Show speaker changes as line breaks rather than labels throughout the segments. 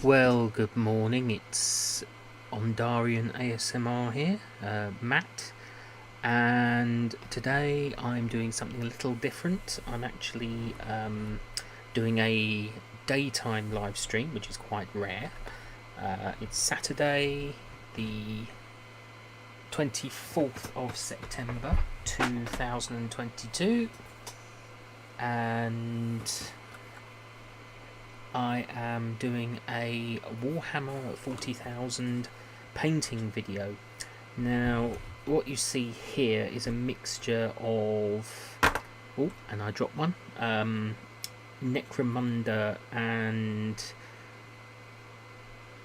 Well, good morning. It's Ondarian ASMR here, Matt, and today I'm doing something a little different. I'm actually doing a daytime live stream, which is quite rare. It's Saturday, the 24th of September 2022, and I am doing a Warhammer 40,000 painting video. Now, what you see here is a mixture of... Oh, and I dropped one. Necromunda and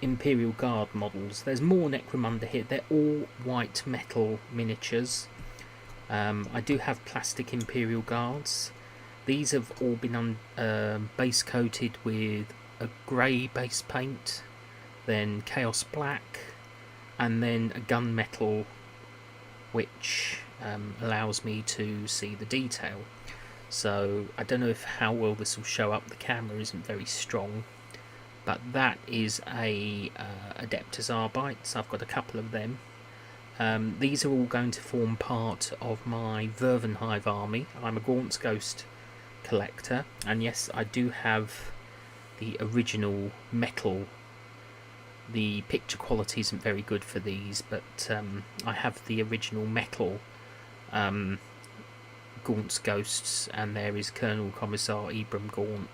Imperial Guard models. There's more Necromunda here. They're all white metal miniatures. I do have plastic Imperial Guards. These have all been base coated with a grey base paint, then Chaos Black, and then a gunmetal, which allows me to see the detail. So I don't know how well this will show up. The camera isn't very strong, but that is a Adeptus Arbites. I've got a couple of them. These are all going to form part of my Vervenhive army. I'm a Gaunt's Ghost collector, and yes, I do have the original metal. The picture quality isn't very good for these, but I have the original metal Gaunt's Ghosts, and there is Colonel Commissar Ibram Gaunt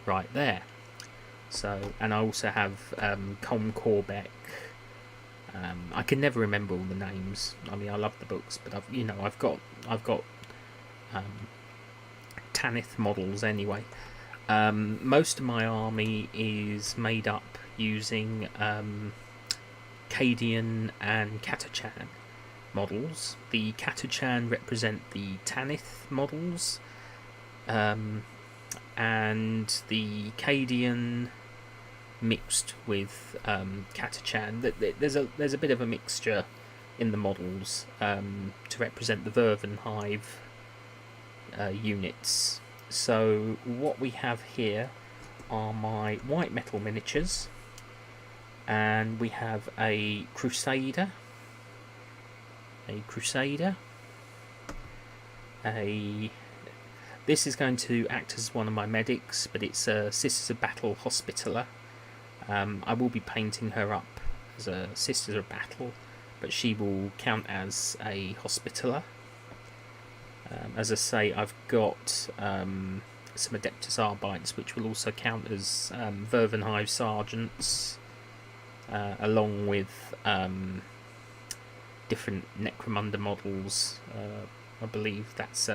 right there. So, and I also have Com Corbeck. I can never remember all the names. I mean, I love the books, but I've got Tanith models anyway. Most of my army is made up using Cadian and Catachan models. The Catachan represent the Tanith models, and the Cadian mixed with Catachan. There's a bit of a mixture in the models to represent the Vervenhive units. So what we have here are my white metal miniatures, and we have a Crusader, this is going to act as one of my medics, but it's a Sisters of Battle Hospitaller. I will be painting her up as a Sisters of Battle, but she will count as a Hospitaller. As I say, I've got some Adeptus Arbites, which will also count as Vervenhive Sergeants, along with different Necromunda models. I believe that's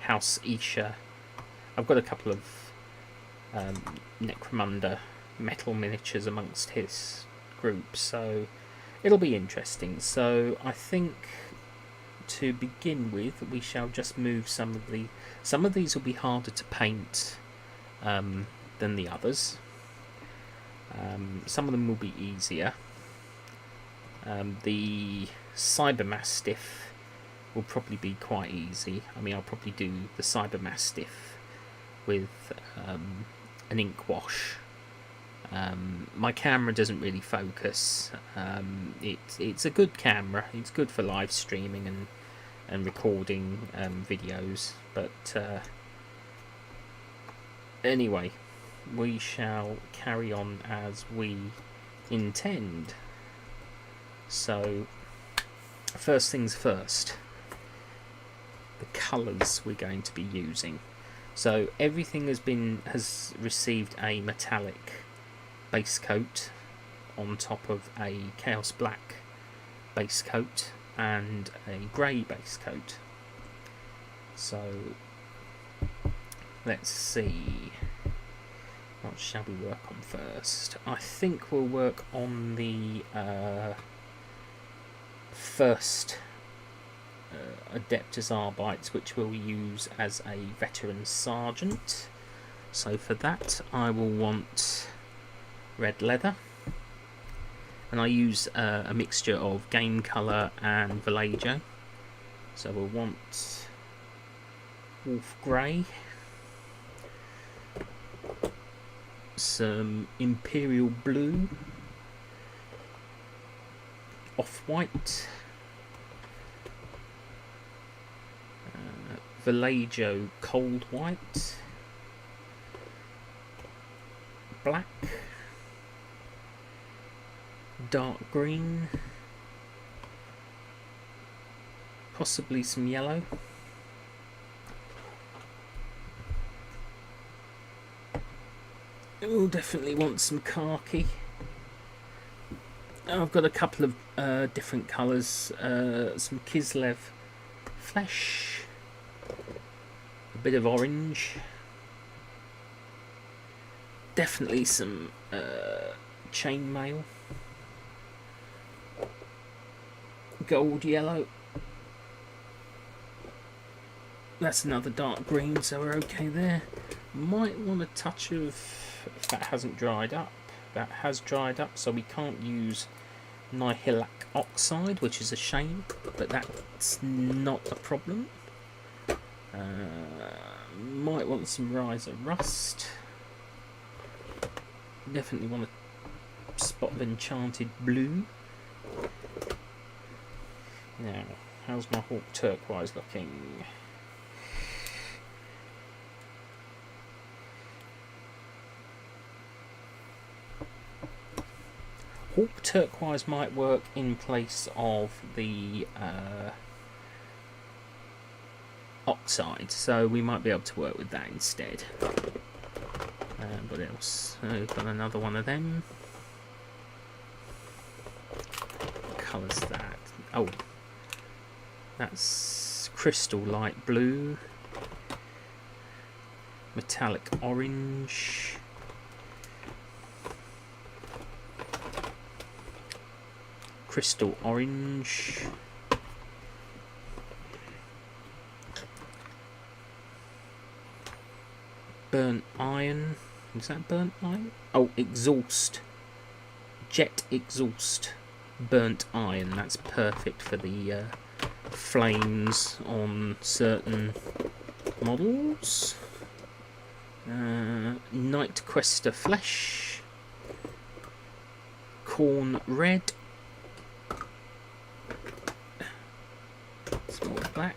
House Isha. I've got a couple of Necromunda metal miniatures amongst his group, so it'll be interesting. So I think, to begin with, we shall just move some of these will be harder to paint than the others. Some of them will be easier. The Cyber Mastiff will probably be quite easy. I mean, I'll probably do the Cyber Mastiff with an ink wash. My camera doesn't really focus. It's a good camera. It's good for live streaming and recording videos, but anyway, we shall carry on as we intend. So first things first, the colours we're going to be using. So everything has received a metallic base coat on top of a Chaos Black base coat and a grey base coat. So let's see, what shall we work on first? I think we'll work on the first Adeptus Arbites, which we'll use as a veteran sergeant. So for that I will want red leather, and I use a mixture of game colour and Vallejo. So we'll want wolf grey, some Imperial blue, off-white, Villaggio cold white, black, dark green, possibly some yellow, we'll definitely want some khaki. I've got a couple of different colours, some Kislev flesh, a bit of orange, definitely some chainmail, gold yellow, that's another dark green, so we're okay there. Might want a touch of, if that hasn't dried up, that has dried up, so we can't use Nihilic oxide, which is a shame, but that's not a problem. Might want some Riser Rust. Definitely want a spot of Enchanted Blue. Now, how's my Hawk Turquoise looking? Hawk Turquoise might work in place of the oxide, so we might be able to work with that instead. What else? We've got another one of them. What colour's that? Oh, that's crystal light blue, metallic orange, crystal orange, burnt iron. Is that burnt iron? Oh, exhaust. Jet exhaust. Burnt iron. That's perfect for the flames on certain models. Night Quester flesh. Corn red. Small black.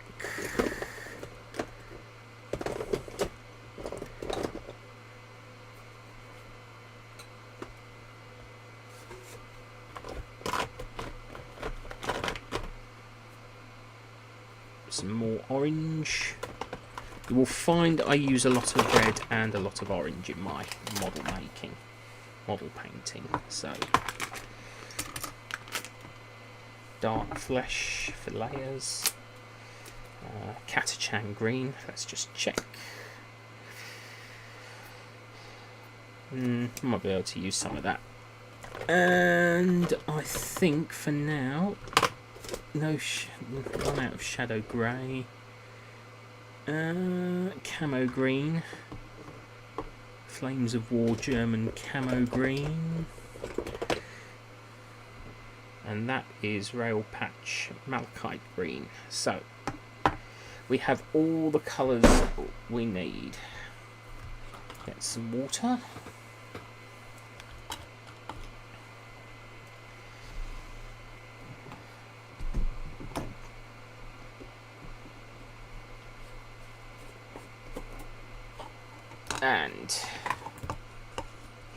Some more orange. You will find I use a lot of red and a lot of orange in my model painting. So dark flesh for layers. Catachan green. Let's just check. Might be able to use some of that. And I think for now, we've run out of shadow grey. Camo green. Flames of War German camo green. And that is Rail Patch Malachite green. So we have all the colours we need. Get some water. And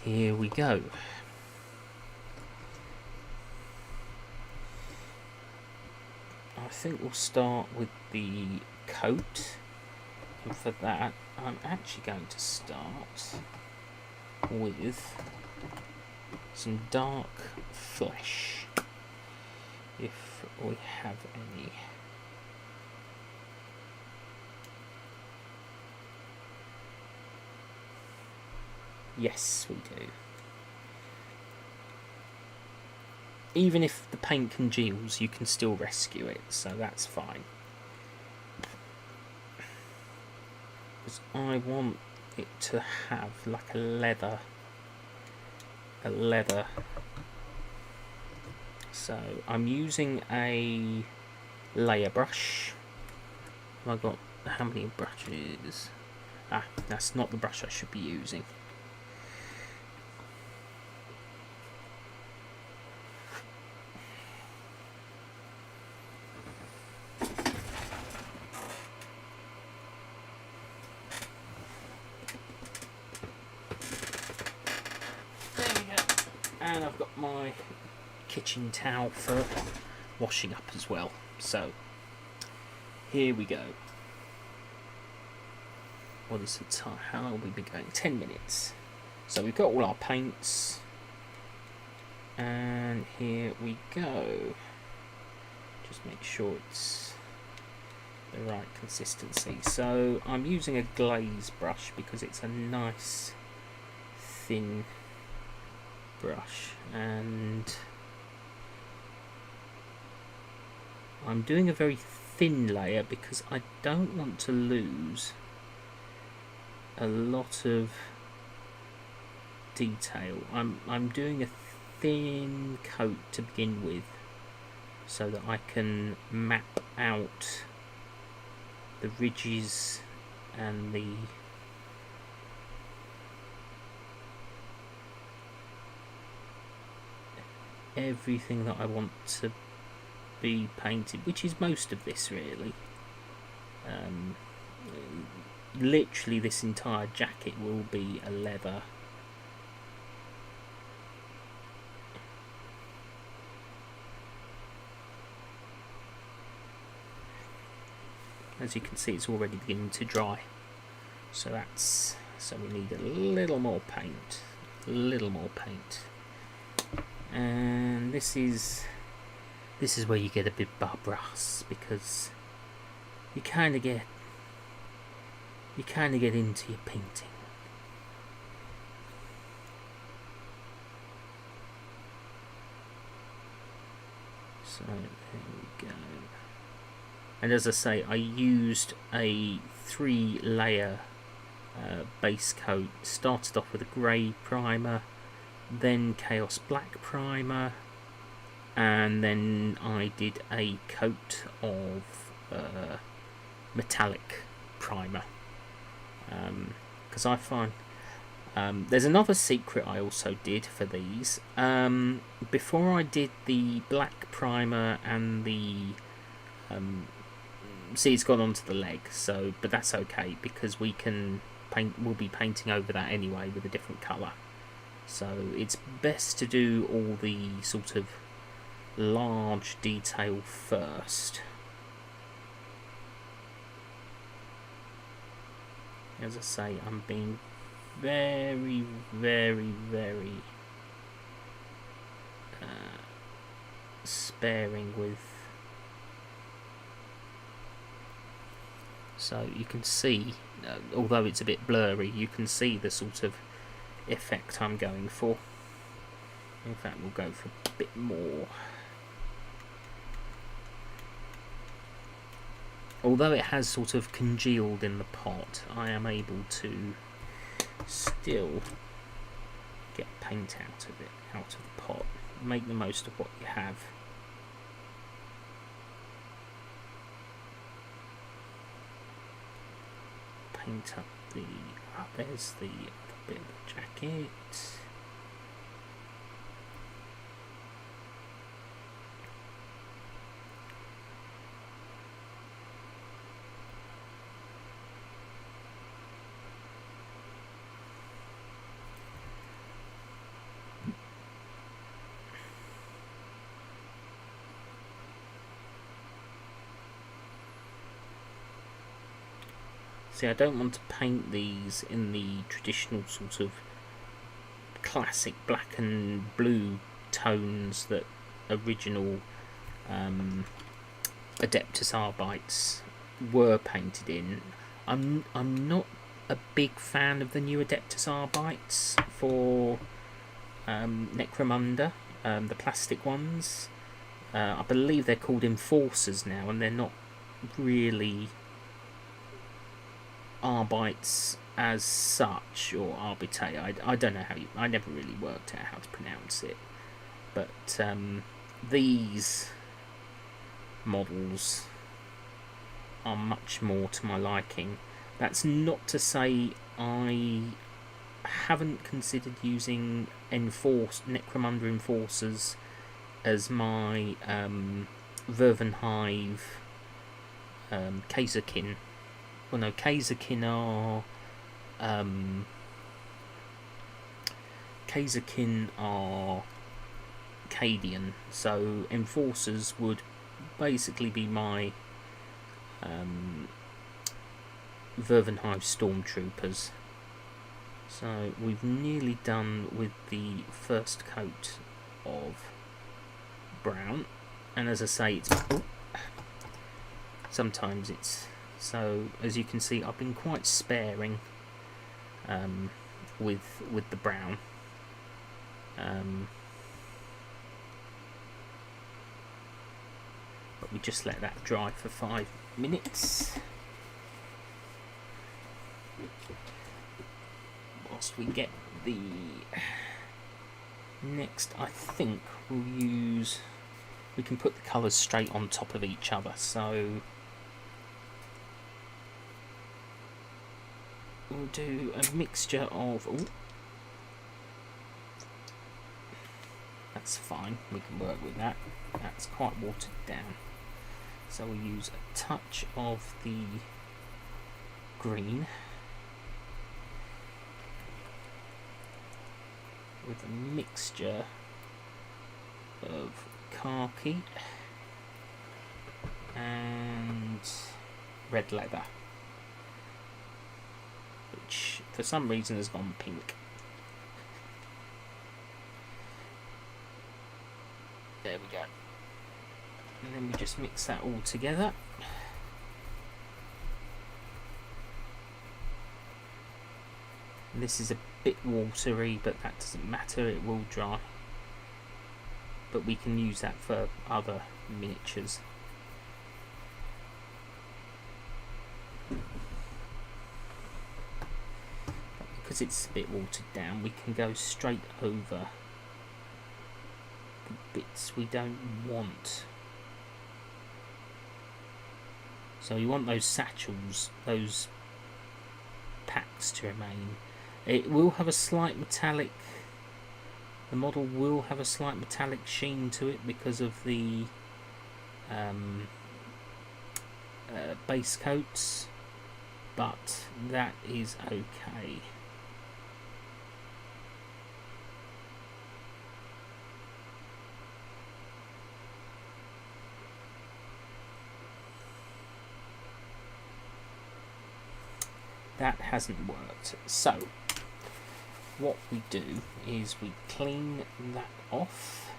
here we go. I think we'll start with the coat, and for that I'm actually going to start with some dark flesh, if we have any. Yes, we do. Even if the paint congeals, you can still rescue it, so that's fine. Because I want it to have like a leather. So I'm using a layer brush. I've got how many brushes? Ah, that's not the brush I should be using. And I've got my kitchen towel for washing up as well. So here we go. What is the time? How long have we been going? 10 minutes. So we've got all our paints. And here we go. Just make sure it's the right consistency. So I'm using a glaze brush because it's a nice thin brush, and I'm doing a very thin layer because I don't want to lose a lot of detail. I'm doing a thin coat to begin with so that I can map out the ridges and the everything that I want to be painted, which is most of this really. Literally this entire jacket will be a leather. As you can see, it's already beginning to dry. So we need a little more paint. And this is where you get a bit barbarous, because you kind of get into your painting. So there we go. And as I say, I used a 3-layer base coat. Started off with a grey primer, then Chaos Black primer, and then I did a coat of metallic primer. Because I find there's another secret I also did for these. Before I did the black primer and the see, it's gone onto the leg, so but that's okay because we'll be painting over that anyway with a different colour. So it's best to do all the sort of large detail first. As I say, I'm being very, very, very sparing with. So you can see, although it's a bit blurry, you can see the sort of effect I'm going for. In fact, we'll go for a bit more. Although it has sort of congealed in the pot, I am able to still get paint out of the pot. Make the most of what you have. Paint up there's the other bit of the jacket. See, I don't want to paint these in the traditional sort of classic black and blue tones that original Adeptus Arbites were painted in. I'm not a big fan of the new Adeptus Arbites for Necromunda, the plastic ones. I believe they're called Enforcers now, and they're not really Arbites as such, or Arbite. I don't know I never really worked out how to pronounce it, but these models are much more to my liking. That's not to say I haven't considered using Necromunda Enforcers as my Vervenhive Kazerkin. Well, no, Kazerkin are Cadian, so enforcers would basically be my Vervenhive stormtroopers. So we've nearly done with the first coat of brown, and as I say, sometimes it's so, as you can see, I've been quite sparing with the brown. But we just let that dry for 5 minutes whilst we get the next. I think we can put the colours straight on top of each other, so we'll do a mixture of, that's fine, we can work with that. That's quite watered down. So we'll use a touch of the green with a mixture of khaki and red leather, which for some reason has gone pink. There we go. And then we just mix that all together. And this is a bit watery, but that doesn't matter, it will dry. But we can use that for other miniatures. But because it's a bit watered down, we can go straight over the bits we don't want. So you want those satchels, those packs to remain. It will have a slight metallic, the model will have a slight metallic sheen to it because of the base coats, but that is okay. That hasn't worked. So what we do is we clean that off.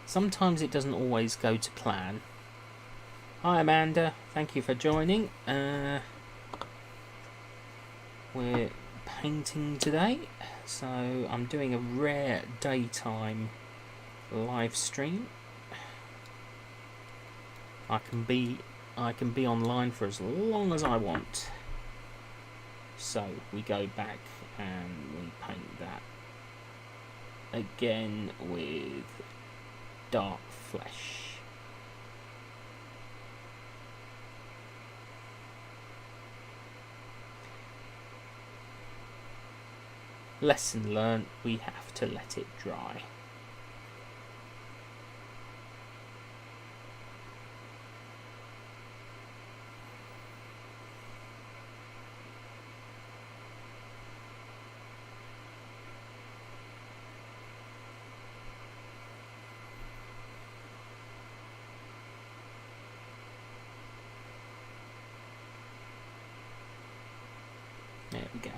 Sometimes it doesn't always go to plan. Hi Amanda, thank you for joining. We're painting today, so I'm doing a rare daytime live stream. I can be online for as long as I want. So we go back and we paint that again with dark flesh. Lesson learned, we have to let it dry. There we go.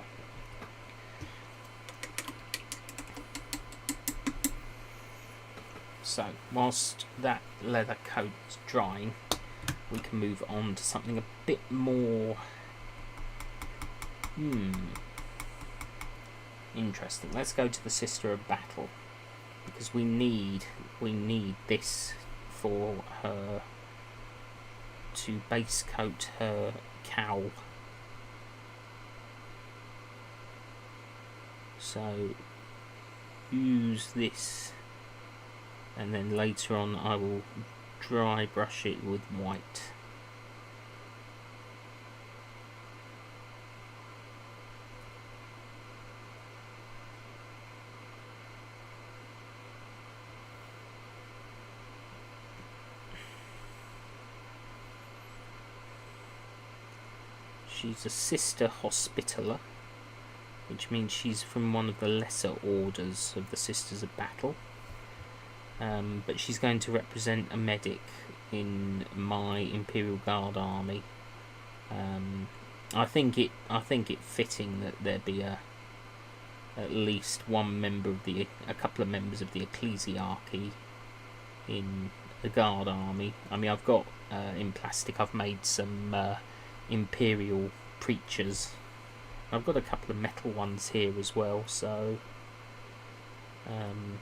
So, whilst that leather coat's drying, we can move on to something a bit more interesting. Let's go to the Sister of Battle, because we need this for her to base coat her cowl. So use this, and then later on I will dry brush it with white. She's a Sister Hospitaller, which means she's from one of the lesser orders of the Sisters of Battle. but she's going to represent a medic in my Imperial Guard army. I think it fitting that there be at least a couple of members of the ecclesiarchy in the Guard army. I mean, I've got in plastic, I've made some Imperial preachers. I've got a couple of metal ones here as well, so and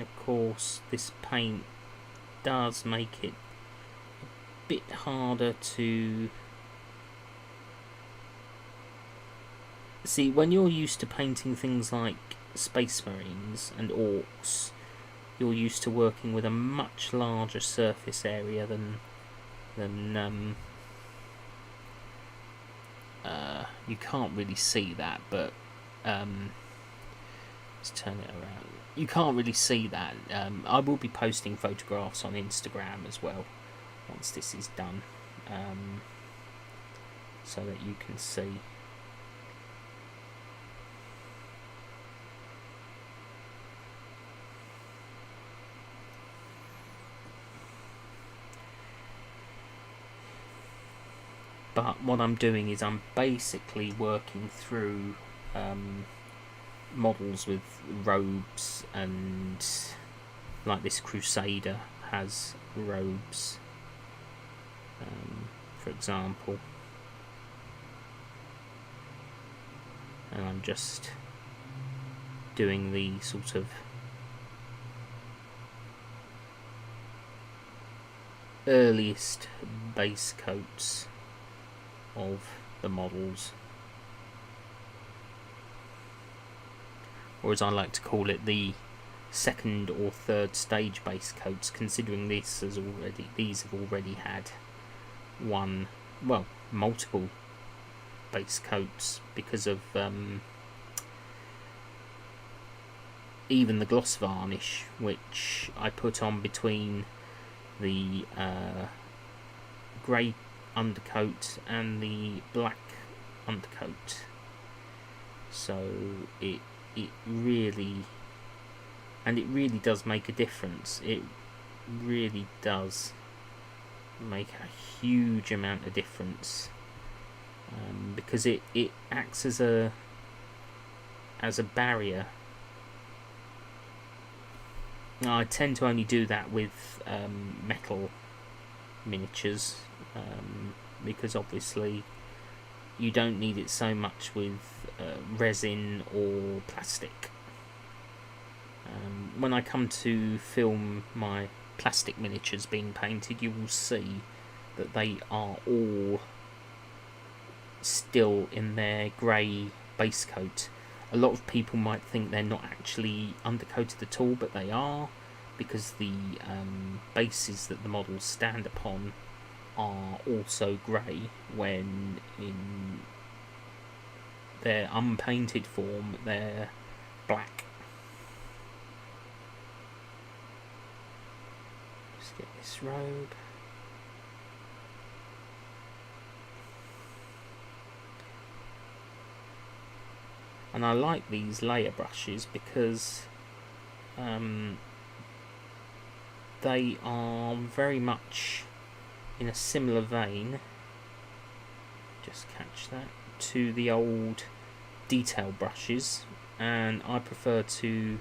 of course this paint does make it a bit harder to see. When you're used to painting things like Space Marines and Orcs, you're used to working with a much larger surface area than you can't really see that, but let's turn it around. You can't really see that. I will be posting photographs on Instagram as well once this is done, so that you can see. But what I'm doing is I'm basically working through models with robes, and like this Crusader has robes, for example, and I'm just doing the sort of earliest base coats of the models, or as I like to call it, the second or third stage base coats, considering these have already had multiple base coats because of even the gloss varnish, which I put on between the grey undercoat and the black undercoat. So it really does make a difference. It really does make a huge amount of difference, because it acts as a barrier. Now, I tend to only do that with metal miniatures, because obviously you don't need it so much with resin or plastic. When I come to film my plastic miniatures being painted, you will see that they are all still in their grey base coat. A lot of people might think they're not actually undercoated at all, but they are, because the bases that the models stand upon are also grey, when in their unpainted form they're black. Just get this robe. And I like these layer brushes because they are very much in a similar vein, just catch that, to the old detail brushes, and I prefer to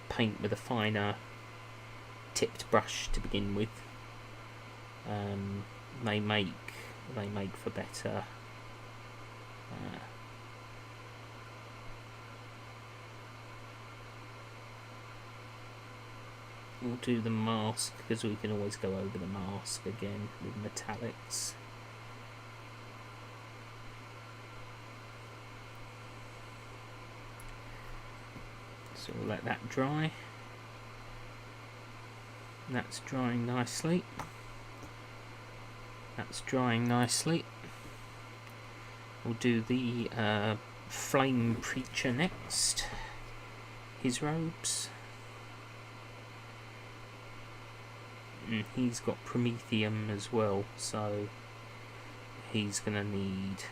paint with a finer tipped brush to begin with. They make for better we'll do the mask, because we can always go over the mask again with metallics. So we'll let that dry. That's drying nicely. That's drying nicely. We'll do the Flame Preacher next. His robes. and he's got Promethium as well, so he's going to need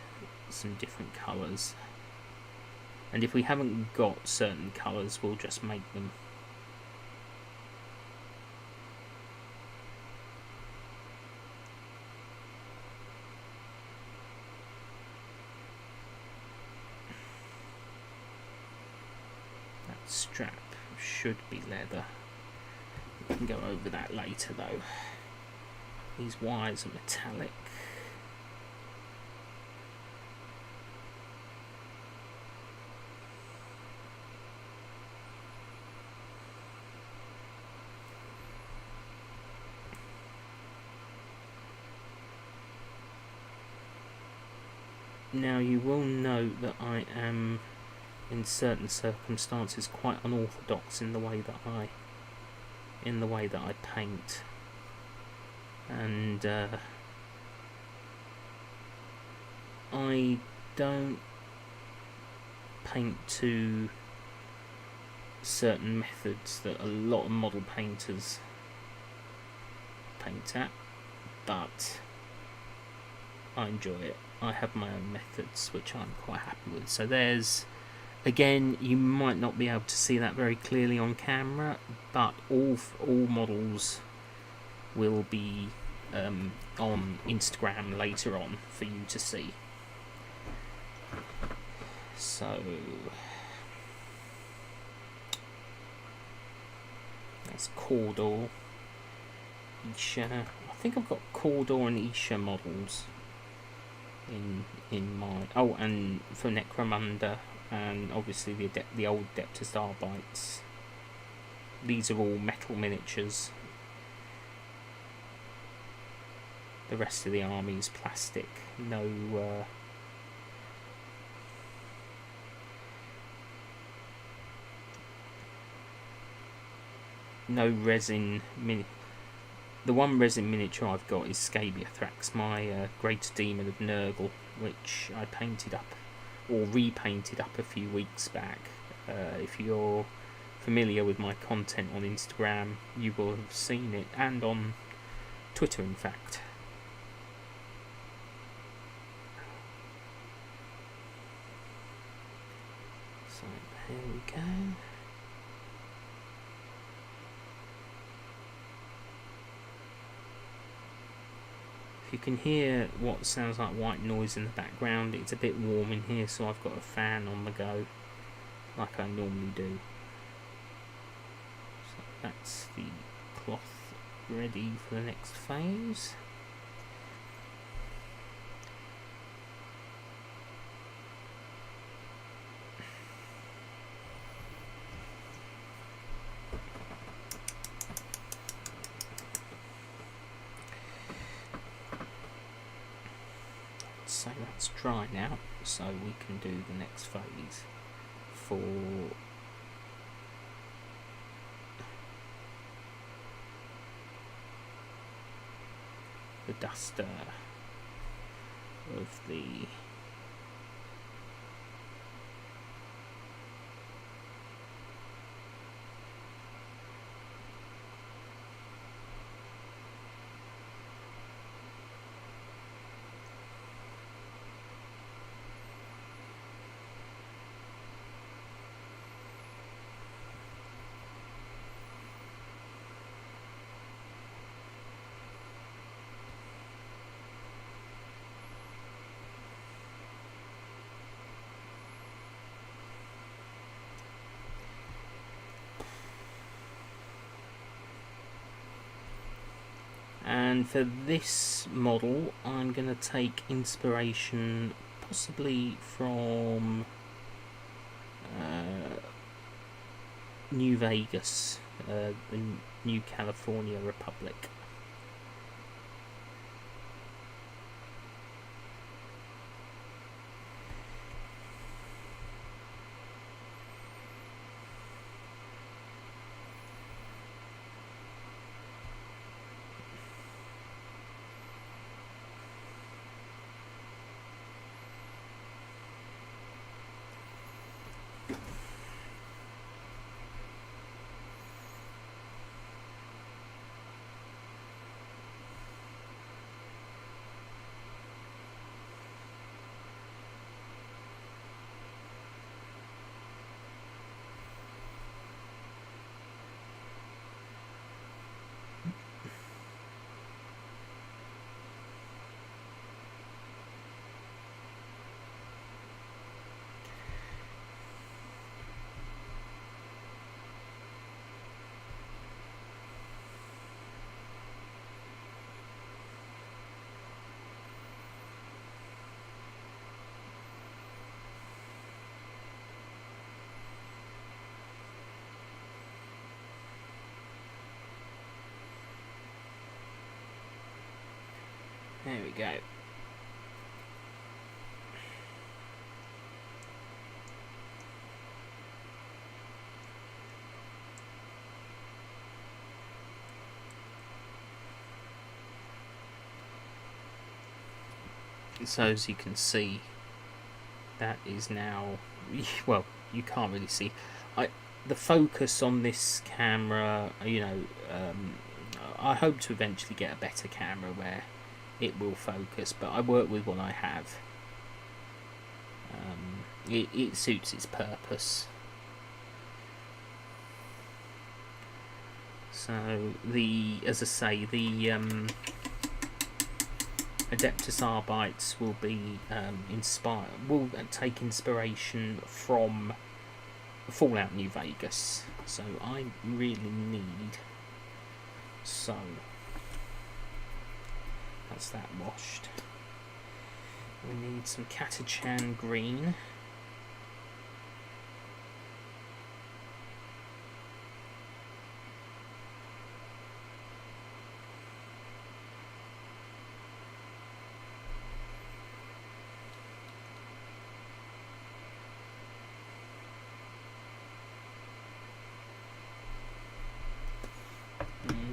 some different colours. And if we haven't got certain colours, we'll just make them. That strap should be leather. We can go over that later though. These wires are metallic. Now you will note that I am, in certain circumstances, quite unorthodox in the way that I paint, and I don't paint to certain methods that a lot of model painters paint at, but I enjoy it. I have my own methods which I'm quite happy with. So there's, again, you might not be able to see that very clearly on camera, but all models will be on Instagram later on for you to see. So that's Cawdor, Isha. I think I've got Cawdor and Isha models in my, oh, and for Necromunda, and obviously the old Deptus Arbites. These are all metal miniatures. The rest of the army is plastic. No resin mini. The one resin miniature I've got is Scabiathrax, my Great Demon of Nurgle, which I painted up, or repainted up a few weeks back. If you're familiar with my content on Instagram, you will have seen it, and on Twitter in fact. So here we go. You can hear what sounds like white noise in the background. It's a bit warm in here, so I've got a fan on the go like I normally do. So that's the cloth ready for the next phase. So that's dry now, so we can do the next phase for the duster of the And for this model, I'm going to take inspiration possibly from New Vegas, the New California Republic. There we go. So as you can see, that is now, well, you can't really see. The focus on this camera, you know, I hope to eventually get a better camera where it will focus, but I work with what I have. It suits its purpose. So as I say, the Adeptus Arbites will be will take inspiration from Fallout New Vegas. So I really need, so that's that washed. We need some Catachan green.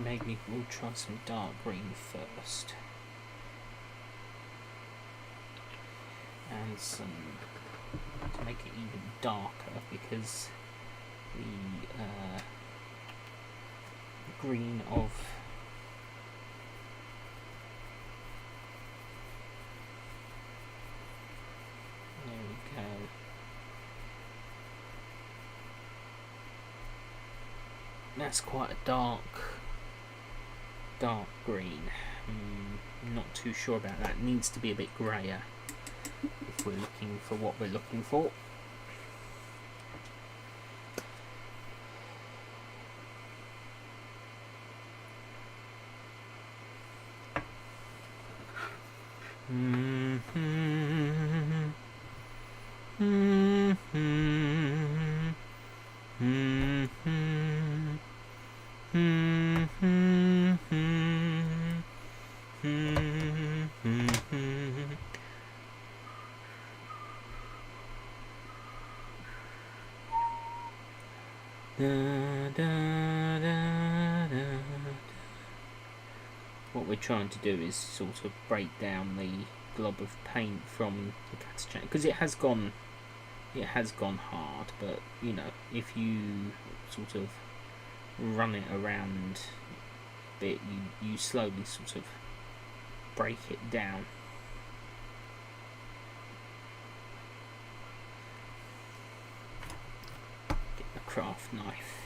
Maybe we'll try some dark green first. And some, to make it even darker, because the green of there we go. That's quite a dark green. Not too sure about that. It needs to be a bit grayer if we're looking for what we're looking for. What we're trying to do is sort of break down the glob of paint from the Catachan, because it has gone hard, but you know, if you sort of run it around a bit, you slowly sort of break it down. Get the craft knife.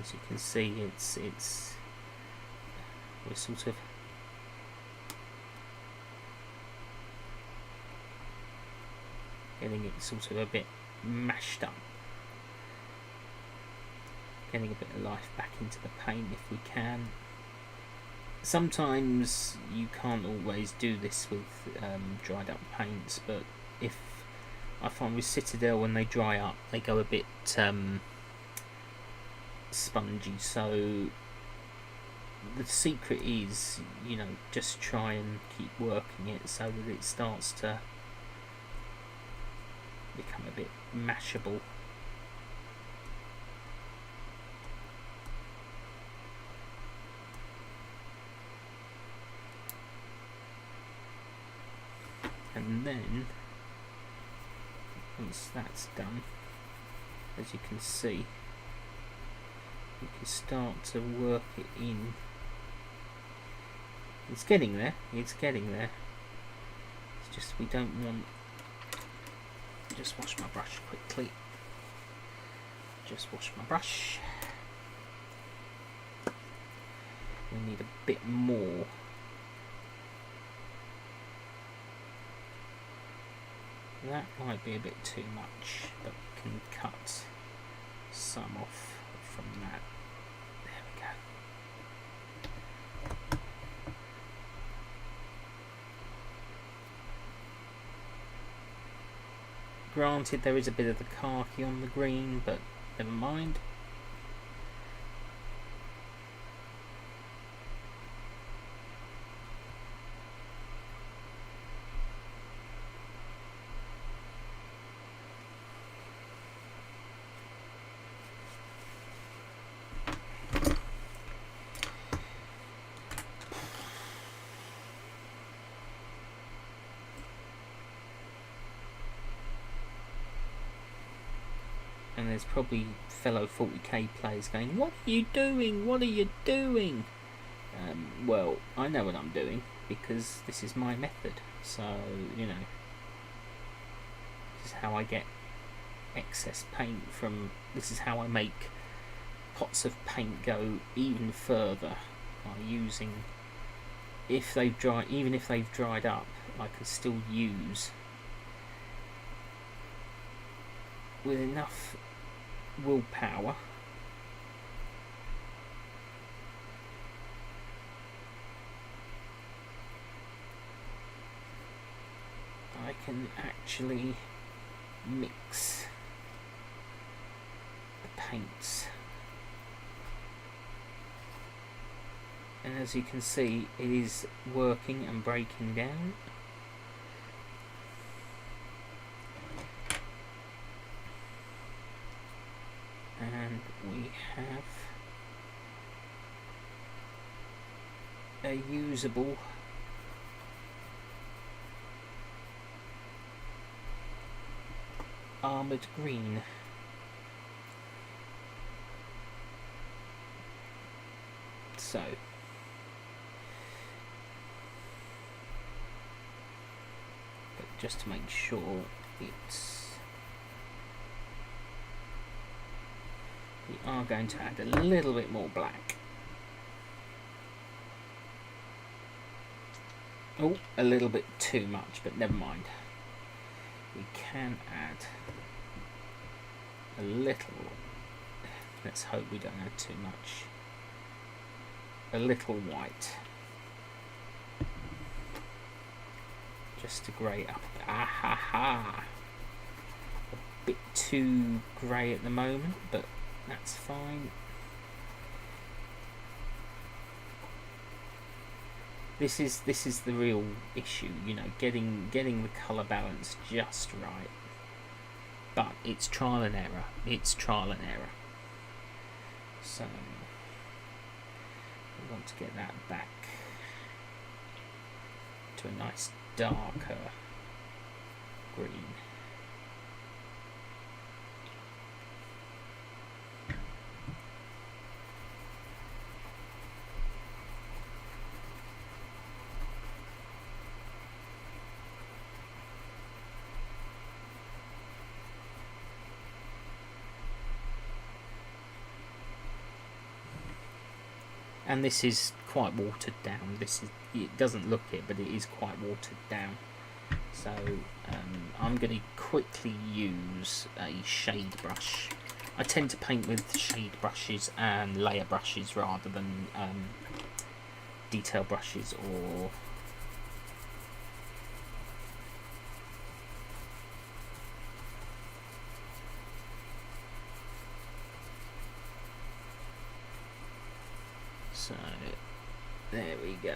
As you can see, we're sort of getting it sort of a bit mashed up, getting a bit of life back into the paint if we can. Sometimes you can't always do this with dried up paints, but if I find with Citadel, when they dry up, they go a bit spongy. So the secret is, you know, just try and keep working it so that it starts to become a bit mashable. And then once that's done, as you can see, we can start to work it in. It's getting there, it's just we don't want, just wash my brush quickly, we need a bit more. That might be a bit too much, but we can cut some off from that. There we go. Granted, there is a bit of the khaki on the green, but never mind. And there's probably fellow 40k players going, "What are you doing? What are you doing?" Well, I know what I'm doing because this is my method. So, you know, this is how I get excess paint from. This is how I make pots of paint go even further by using. Even if they've dried up, I can still use with enough willpower I can actually mix the paints, and as you can see, it is working and breaking down. And we have a usable armoured green. So but just to make sure it's, we are going to add a little bit more black. Oh, a little bit too much, but never mind. We can add a little, let's hope we don't add too much, a little white, just to grey up. Ah ha ha! A bit too grey at the moment, but that's fine. This is the real issue, you know, getting the colour balance just right. But it's trial and error. It's trial and error. So we want to get that back to a nice darker green. And this is quite watered down. It doesn't look it, but it is quite watered down. So I'm going to quickly use a shade brush. I tend to paint with shade brushes and layer brushes rather than detail brushes or so there we go.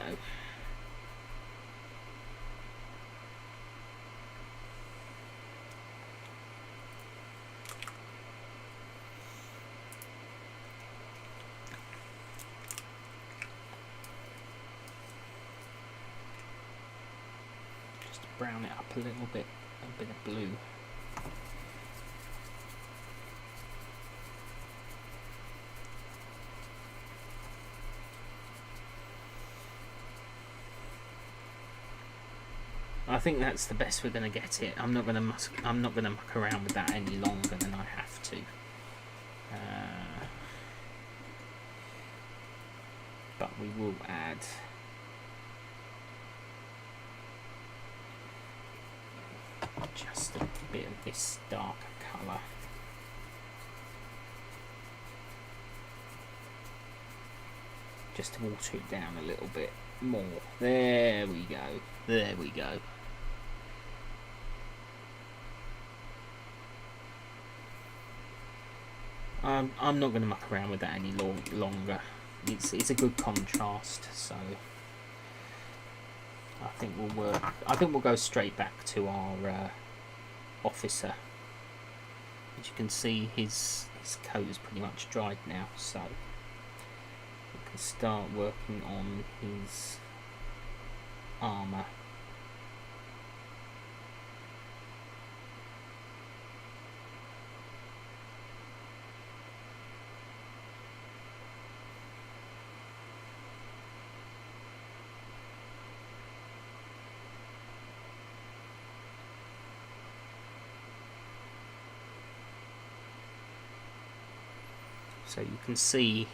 Just brown it up a little bit, a bit of blue. I think that's the best we're going to get it. I'm not going to muck around with that any longer than I have to. But we will add just a bit of this darker colour. Just to water it down a little bit more. There we go. There we go. I'm not going to muck around with that any longer. It's a good contrast, so I think we'll work. I think we'll go straight back to our officer. As you can see, his coat is pretty much dried now, so we can start working on his armour. So you can see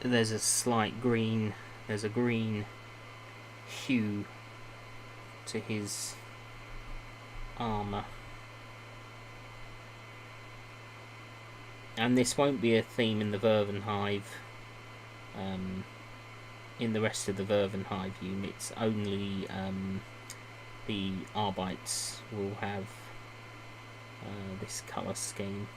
there's a slight green, there's a green hue to his armour. And this won't be a theme in the Verven Hive, in the rest of the Verven Hive units. Only the Arbites will have this colour scheme.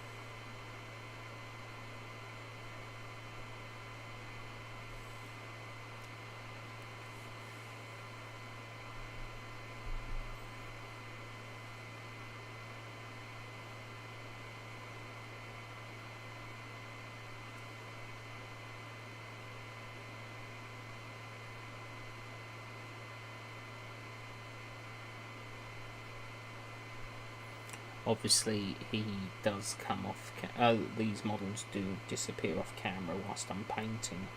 Obviously, he does come off. These models do disappear off camera whilst I'm painting,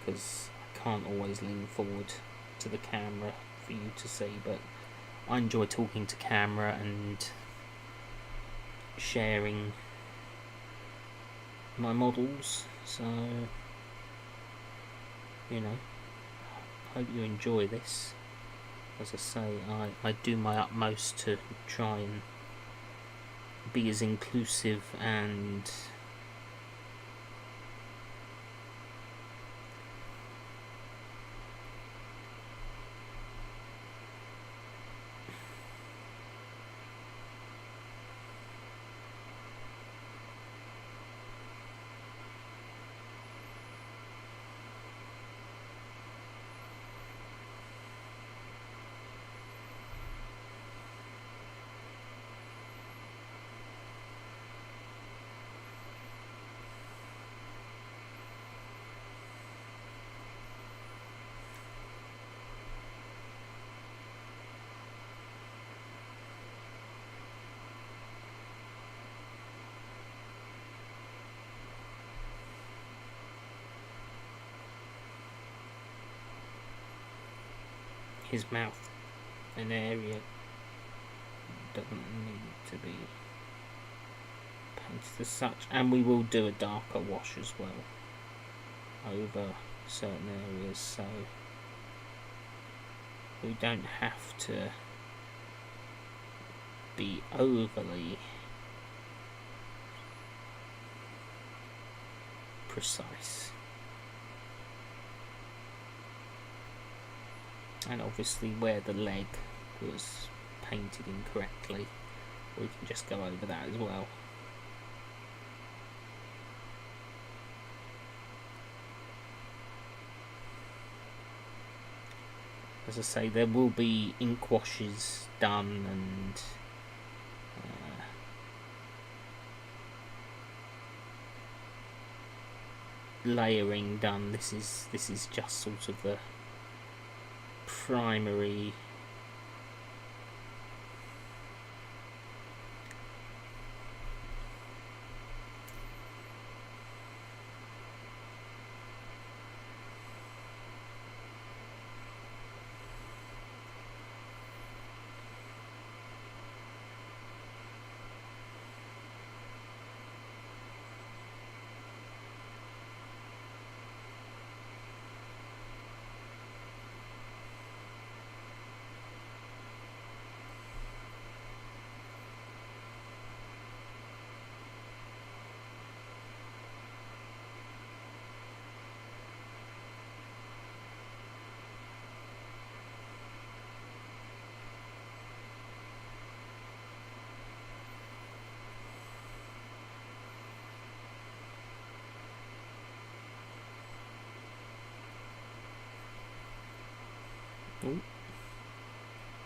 because I can't always lean forward to the camera for you to see. But I enjoy talking to camera and sharing my models. So, you know, hope you enjoy this. As I say, I do my utmost to try and be as inclusive and his mouth, an area doesn't need to be painted as such, and we will do a darker wash as well over certain areas, so we don't have to be overly precise. And obviously where the leg was painted incorrectly, we can just go over that as well. As I say, there will be ink washes done and layering done. This is just sort of the primary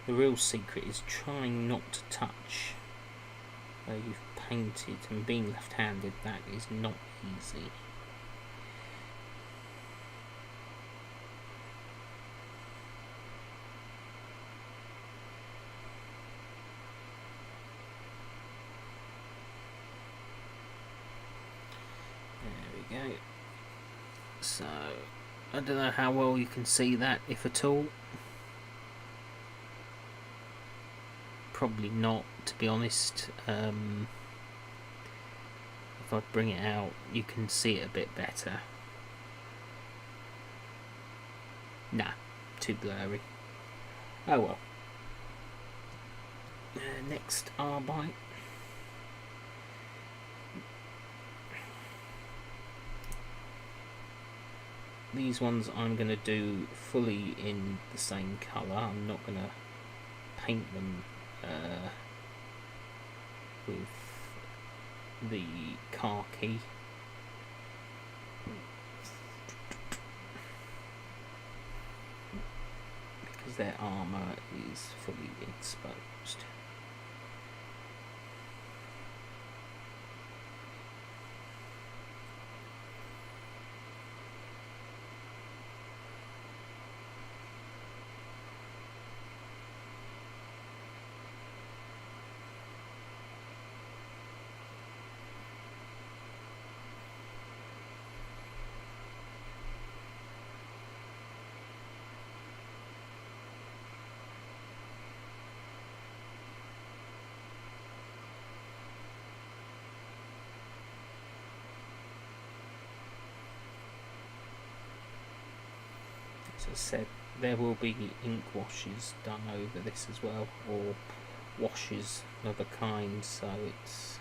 The real secret is trying not to touch where you've painted, and being left-handed, that is not easy. There we go. So, I don't know how well you can see that, if at all. Probably not, to be honest. If I bring it out, you can see it a bit better. Nah, too blurry. Oh well. Next, Arbite. These ones I'm going to do fully in the same colour. I'm not going to paint them with the khaki. Because their armour is fully exposed. As I said, there will be ink washes done over this as well, or washes of a kind, so it's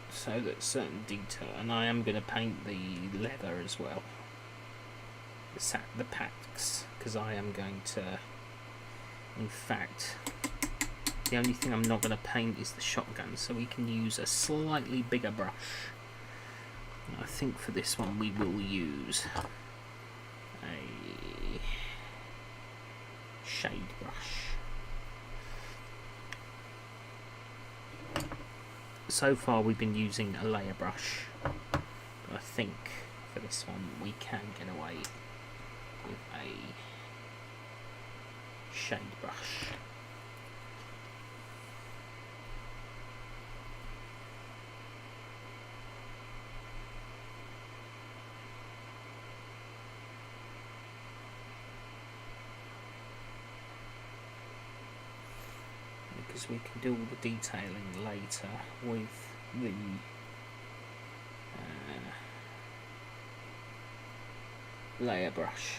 so that certain detail, and I am going to paint the leather as well, the packs, because I am going to, in fact, the only thing I'm not going to paint is the shotgun, so we can use a slightly bigger brush. I think for this one we will use a shade brush. So far we've been using a layer brush, but I think for this one we can get away with a shade brush. Because we can do all the detailing later with the layer brush.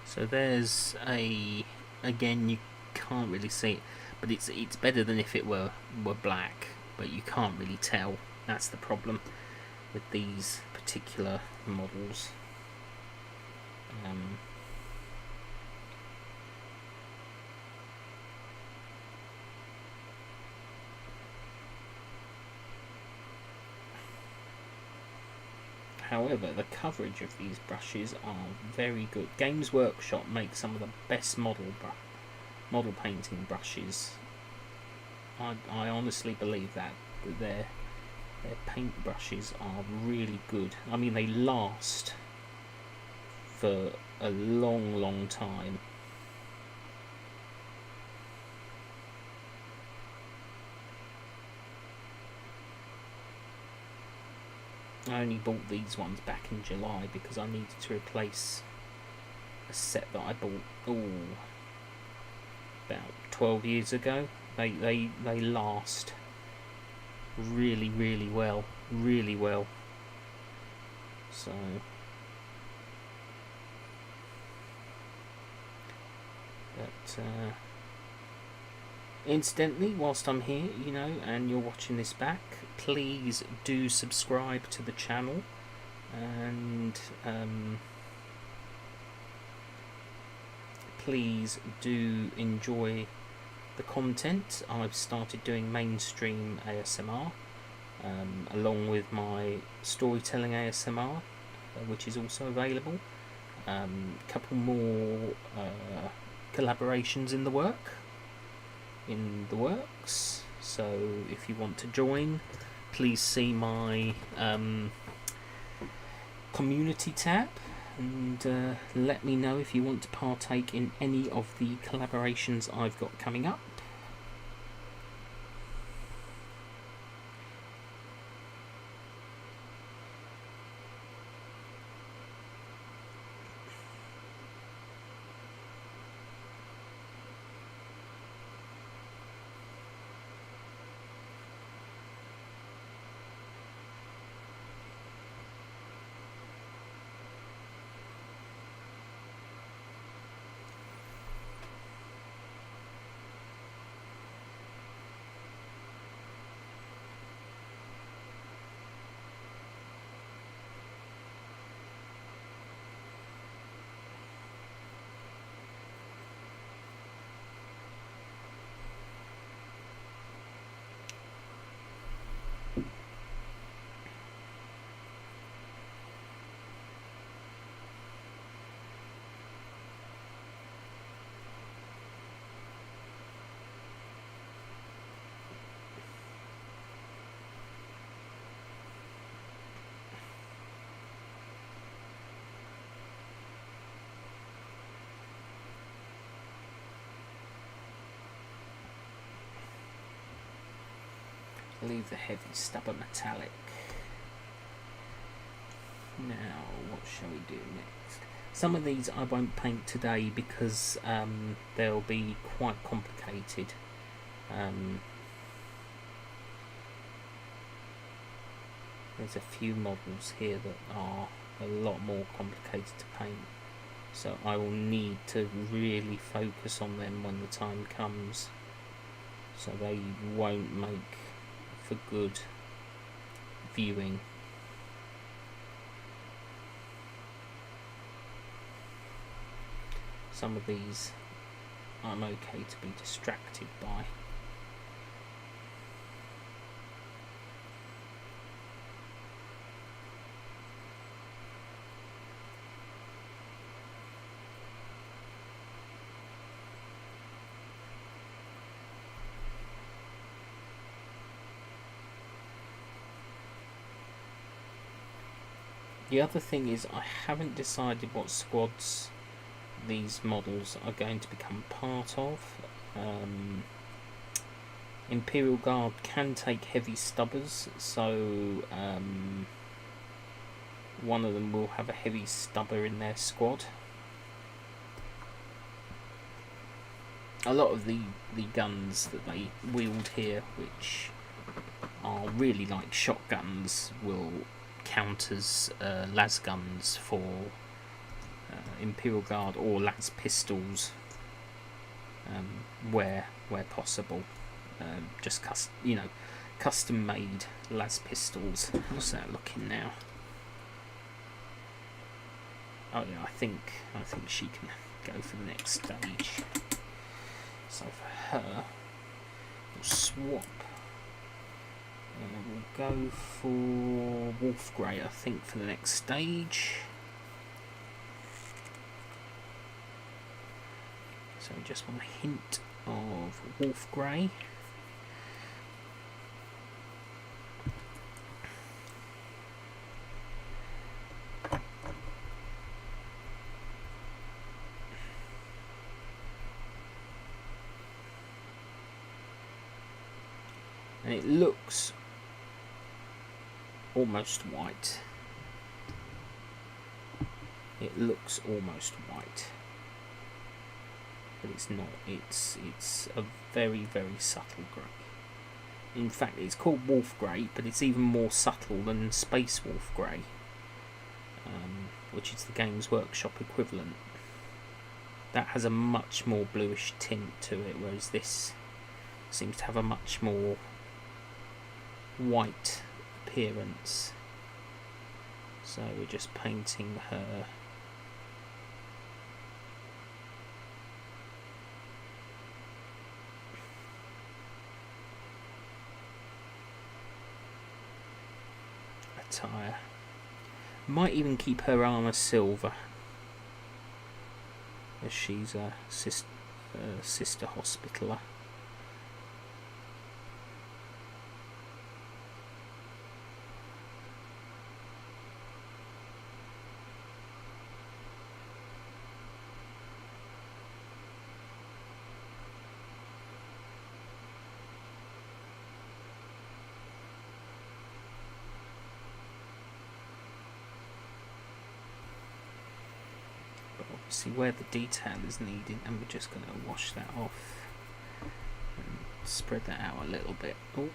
So there's again, you can't really see it, but it's better than if it were black, but you can't really tell. That's the problem with these particular models. However, the coverage of these brushes are very good. Games Workshop makes some of the best model painting brushes. I honestly believe that their paint brushes are really good. I mean, they last for a long time. I only bought these ones back in July because I needed to replace a set that I bought about 12 years ago. They last really well, so incidentally, whilst I'm here, you know, and you're watching this back, please do subscribe to the channel, and please do enjoy the content. I've started doing mainstream ASMR, along with my storytelling ASMR, which is also available. Couple more collaborations in the works. So if you want to join, please see my community tab, and let me know if you want to partake in any of the collaborations I've got coming up. Leave the heavy stubber metallic. Now, what shall we do next? Some of these I won't paint today because they'll be quite complicated. There's a few models here that are a lot more complicated to paint, so I will need to really focus on them when the time comes, so they won't make for good viewing. Some of these I'm okay to be distracted by. The other thing is, I haven't decided what squads these models are going to become part of. Imperial Guard can take heavy stubbers, so one of them will have a heavy stubber in their squad. A lot of the guns that they wield here, which are really like shotguns, will count as las guns for Imperial Guard, or las pistols where possible. Just custom made las pistols. How's that looking now? Oh yeah, I think she can go for the next stage. So for her, we'll swap. We'll go for Wolf Grey, I think, for the next stage. So just want a hint of Wolf Grey. And it looks almost white. It looks almost white, but it's not. It's a very, very subtle grey. In fact, it's called Wolf Grey, but it's even more subtle than Space Wolf Grey, which is the Games Workshop equivalent. that has a much more bluish tint to it, whereas this seems to have a much more white appearance. So we're just painting her attire. Might even keep her armour silver, as she's a sister hospitaller. See where the detail is needed, and we're just going to wash that off and spread that out a little bit. Oh.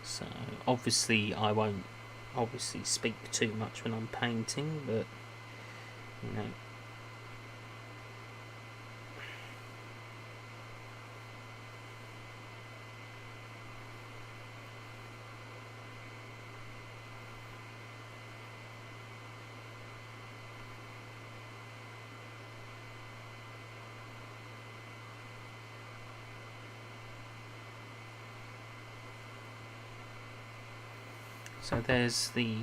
So obviously I won't speak too much when I'm painting, but you know, so there's the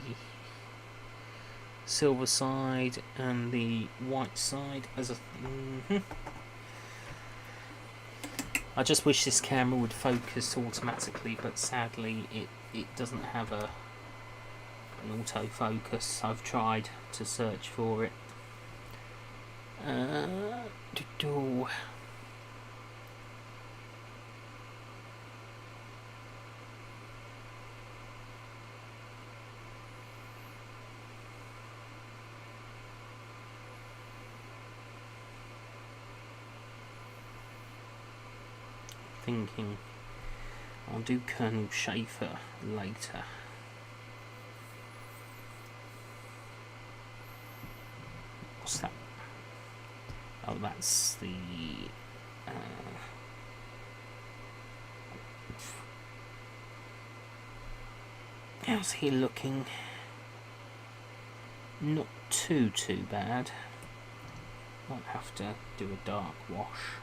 silver side and the white side as a I just wish this camera would focus automatically, but sadly it doesn't have an autofocus. I've tried to search for it. Thinking I'll do Colonel Schaefer later. What's that? Oh, that's the how's he looking? Not too bad. Might have to do a dark wash.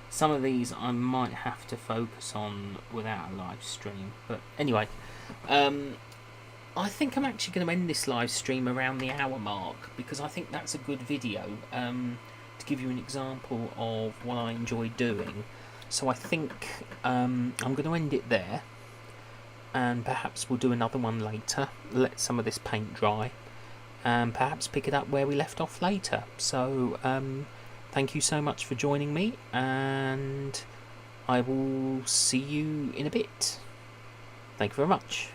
Some of these I might have to focus on without a live stream, but anyway, I think I'm actually going to end this live stream around the hour mark, because I think that's a good video to give you an example of what I enjoy doing. So I think I'm going to end it there, and perhaps we'll do another one later, let some of this paint dry, and perhaps pick it up where we left off later. So thank you so much for joining me, and I will see you in a bit. Thank you very much.